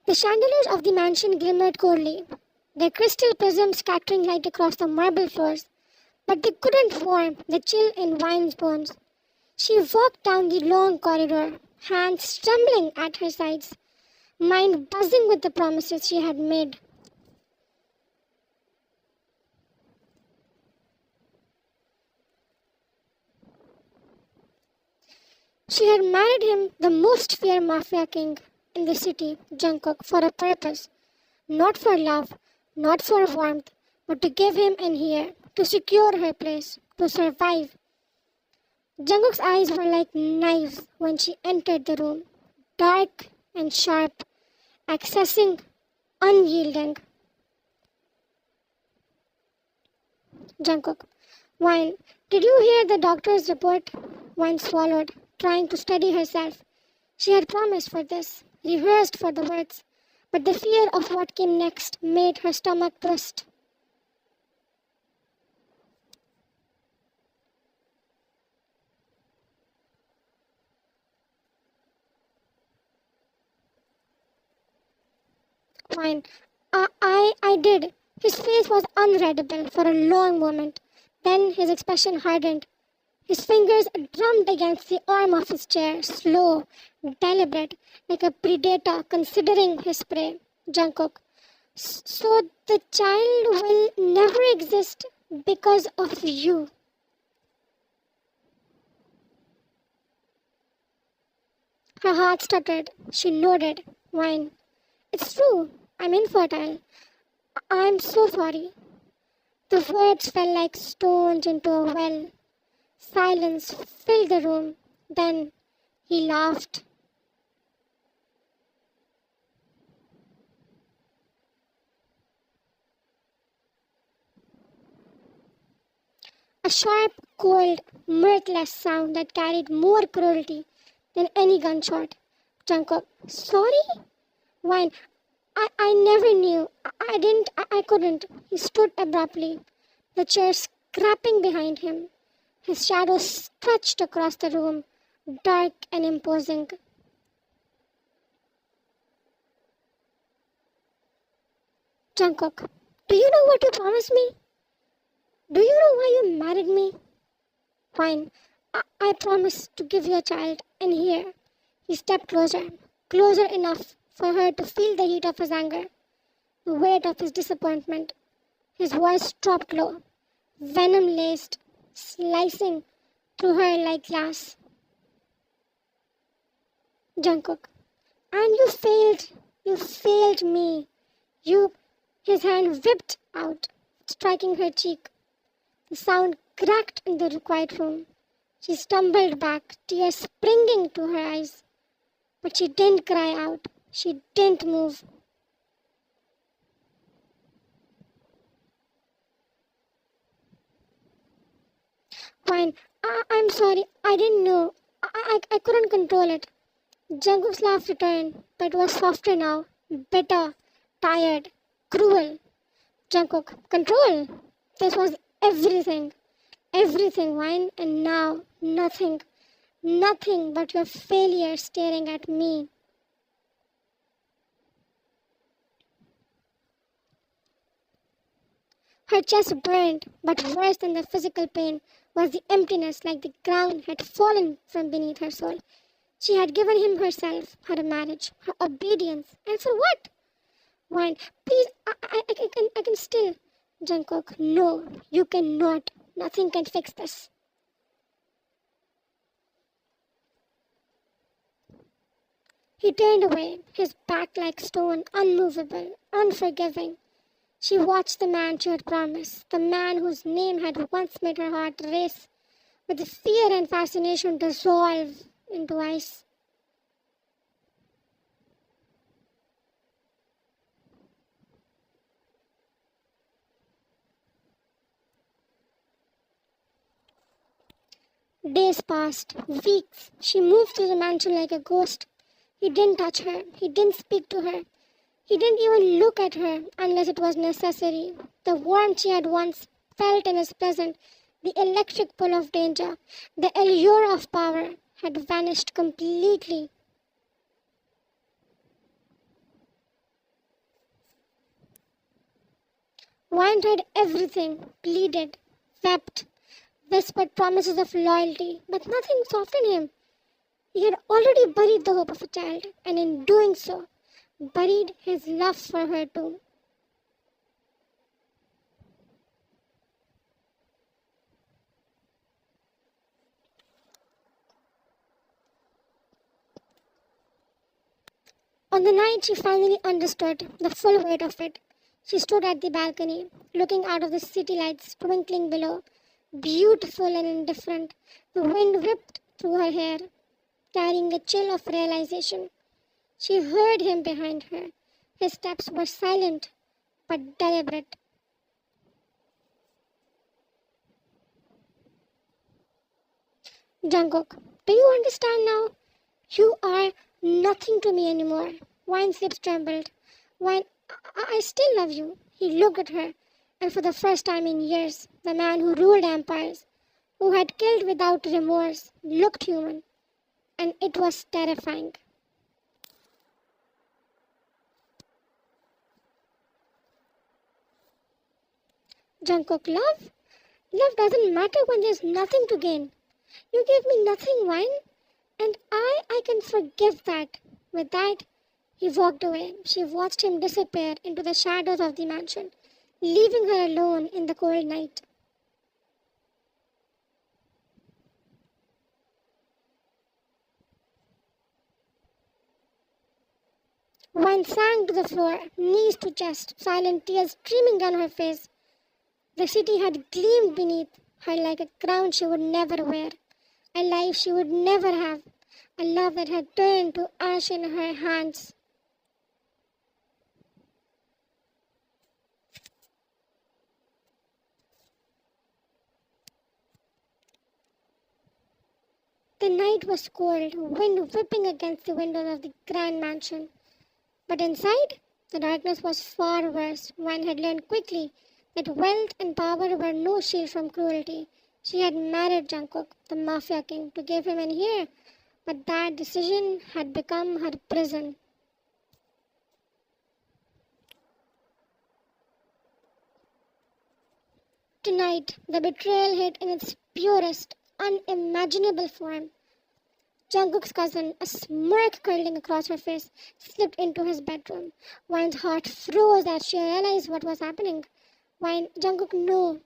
The chandeliers of the mansion glimmered coldly, their crystal prisms scattering light across the marble floors, but they couldn't warm the chill in Wine's bones. She walked down the long corridor, hands trembling at her sides, mind buzzing with the promises she had made. She had married him, the most feared mafia king in the city, Jungkook, for a purpose. Not for love, not for warmth, but to give him an heir, to secure her place, to survive. Jungkook's eyes were like knives when she entered the room, dark and sharp, accessing, unyielding. Jungkook. Wine, did you hear the doctor's report? Wine swallowed, trying to steady herself. She had promised for this, rehearsed for the words, but the fear of what came next made her stomach twist. Fine. I did. His face was unreadable for a long moment. Then his expression hardened. His fingers drummed against the arm of his chair, slow, deliberate, like a predator considering his prey. Jungkook. So the child will never exist because of you. Her heart stuttered. She nodded. Wine. It's true. I'm infertile. I'm so sorry. The words fell like stones into a well. Silence filled the room. Then he laughed. A sharp, cold, mirthless sound that carried more cruelty than any gunshot. Jungkook, sorry? Wine, I never knew. I couldn't. He stood abruptly, the chair scrapping behind him. His shadow stretched across the room, dark and imposing. Jungkook, do you know what you promised me? Do you know why you married me? Fine. I promised to give you a child, and here. He stepped closer, closer enough for her to feel the heat of his anger, the weight of his disappointment. His voice dropped low, venom-laced, slicing through her like glass. Jungkook, and you failed me. His hand whipped out, striking her cheek. The sound cracked in the quiet room. She stumbled back, tears springing to her eyes. But she didn't cry out. She didn't move. Fine. I'm sorry. I didn't know. I couldn't control it. Jungkook's laugh returned, but it was softer now. Bitter, tired, cruel. Jungkook, control. This was everything. Everything, Wine, and now nothing. Nothing but your failure staring at me. Her chest burned, but worse than the physical pain was the emptiness, like the ground had fallen from beneath her soul. She had given him herself, her marriage, her obedience, and for what? Wine, please, I can still. Jungkook, no, you cannot. Nothing can fix this. He turned away, his back like stone, unmovable, unforgiving. She watched the man she had promised, the man whose name had once made her heart race, with the fear and fascination dissolve into ice. Days passed, weeks. She moved through the mansion like a ghost. He didn't touch her. He didn't speak to her. He didn't even look at her unless it was necessary. The warmth she had once felt in his presence, the electric pull of danger, the allure of power had vanished completely. Wine tried everything, pleaded, wept, whispered promises of loyalty, but nothing softened him. He had already buried the hope of a child, and in doing so, buried his love for her too. On the night she finally understood the full weight of it, she stood at the balcony, looking out of the city lights twinkling below, beautiful and indifferent. The wind whipped through her hair, carrying a chill of realization. She heard him behind her. His steps were silent but deliberate. Jungkook, do you understand now? You are nothing to me anymore. Wine's lips trembled. Wine, I still love you. He looked at her, and for the first time in years, the man who ruled empires, who had killed without remorse, looked human, and it was terrifying. Jungkook, love? Love doesn't matter when there's nothing to gain. You gave me nothing, Wine, and I can forgive that. With that, he walked away. She watched him disappear into the shadows of the mansion, leaving her alone in the cold night. Wine sank to the floor, knees to chest, silent tears streaming down her face. The city had gleamed beneath her like a crown she would never wear, a life she would never have, a love that had turned to ash in her hands. The night was cold, wind whipping against the windows of the grand mansion. But inside, the darkness was far worse. One had learned quickly that wealth and power were no shield from cruelty. She had married Jungkook, the Mafia king, to give him an heir, but that decision had become her prison. Tonight, the betrayal hit in its purest, unimaginable form. Jungkook's cousin, a smirk curling across her face, slipped into his bedroom. Wine's heart froze as she realized what was happening. Wine, Jungkook, no.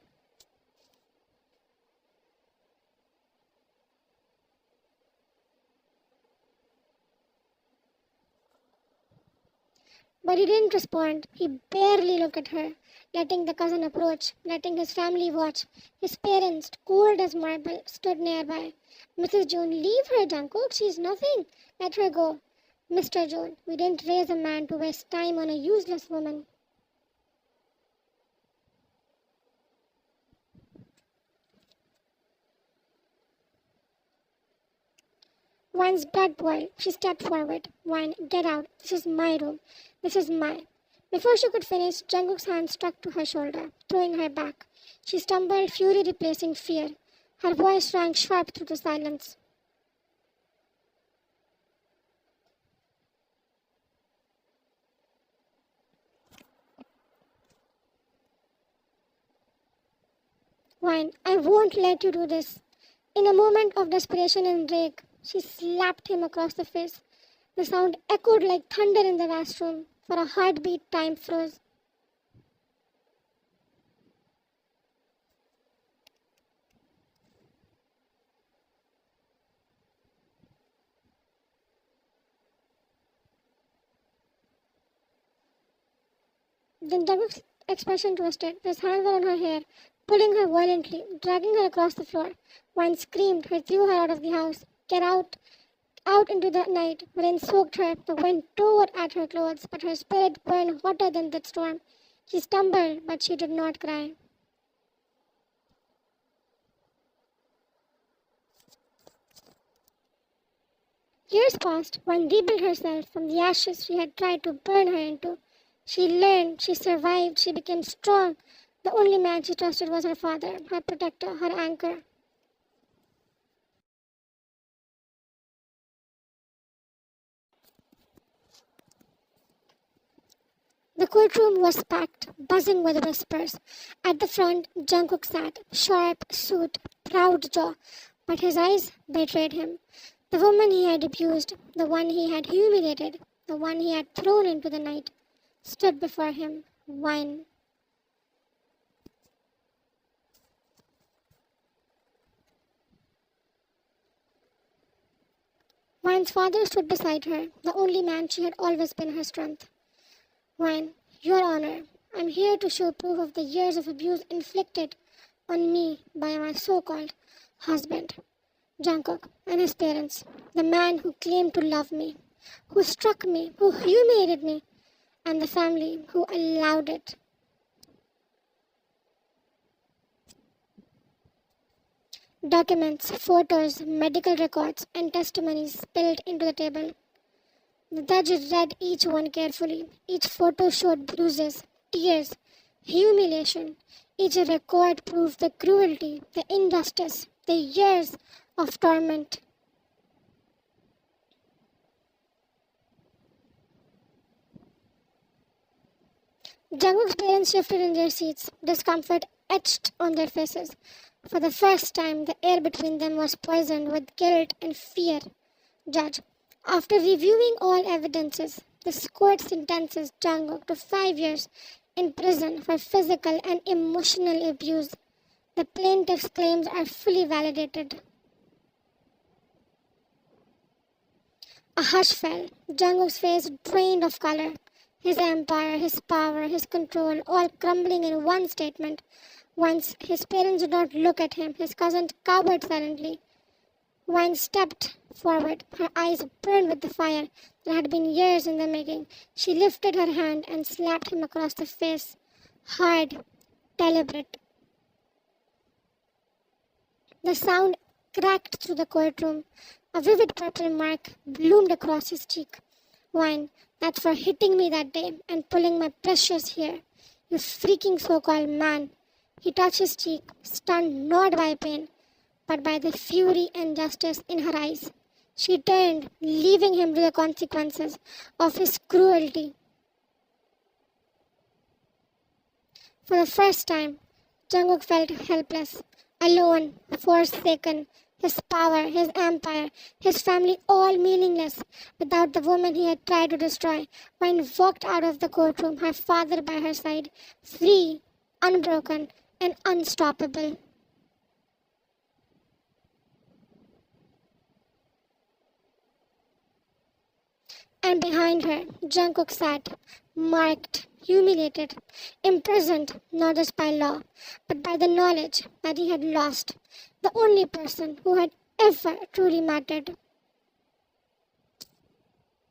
But he didn't respond. He barely looked at her, letting the cousin approach, letting his family watch. His parents, cold as marble, stood nearby. Mrs. Joan, leave her, Jungkook. She's nothing. Let her go. Mr. Joan, we didn't raise a man to waste time on a useless woman. Wine's blood boiled. She stepped forward. Wine, get out. This is my room. This is my. Before she could finish, Jungkook's hand struck to her shoulder, throwing her back. She stumbled, fury replacing fear. Her voice rang sharp through the silence. Wine, I won't let you do this. In a moment of desperation and rage, she slapped him across the face. The sound echoed like thunder in the vast room. For a heartbeat, time froze. Then Jungkook's expression twisted. His hands were on her hair, pulling her violently, dragging her across the floor. Wine screamed. He threw her out of the house. Get out! Out into the night. Rain soaked her. The wind tore at her clothes, but her spirit burned hotter than the storm. She stumbled, but she did not cry. Years passed. One rebuilt herself from the ashes she had tried to burn her into. She learned, she survived, she became strong. The only man she trusted was her father, her protector, her anchor. The courtroom was packed, buzzing with whispers. At the front, Jungkook sat, sharp suit, proud jaw, but his eyes betrayed him. The woman he had abused, the one he had humiliated, the one he had thrown into the night, stood before him, wine. Wine's father stood beside her, the only man she had always been her strength. Wine, Your Honor, I'm here to show proof of the years of abuse inflicted on me by my so-called husband, Jungkook, and his parents, the man who claimed to love me, who struck me, who humiliated me, and the family who allowed it. Documents, photos, medical records, and testimonies spilled into the table. The judge read each one carefully. Each photo showed bruises, tears, humiliation. Each record proved the cruelty, the injustice, the years of torment. Jungkook's parents shifted in their seats, discomfort etched on their faces. For the first time, the air between them was poisoned with guilt and fear. Judge, after reviewing all evidences, this court sentences Jungkook to 5 years in prison for physical and emotional abuse. The plaintiff's claims are fully validated. A hush fell. Jungkook's face drained of color. His empire, his power, his control, all crumbling in one statement. Once his parents did not look at him, his cousin cowered silently. Wine stepped forward, her eyes burned with the fire that had been years in the making. She lifted her hand and slapped him across the face, hard, deliberate. The sound cracked through the courtroom. A vivid purple mark bloomed across his cheek. Wine, that's for hitting me that day and pulling my precious hair. You freaking so-called man. He touched his cheek, stunned not by pain, but by the fury and justice in her eyes. She turned, leaving him to the consequences of his cruelty. For the first time, Jungkook felt helpless, alone, forsaken. His power, his empire, his family all meaningless without the woman he had tried to destroy. Wine walked out of the courtroom, her father by her side, free, unbroken, and unstoppable. And behind her, Jungkook sat, marked, humiliated, imprisoned not just by law, but by the knowledge that he had lost the only person who had ever truly mattered.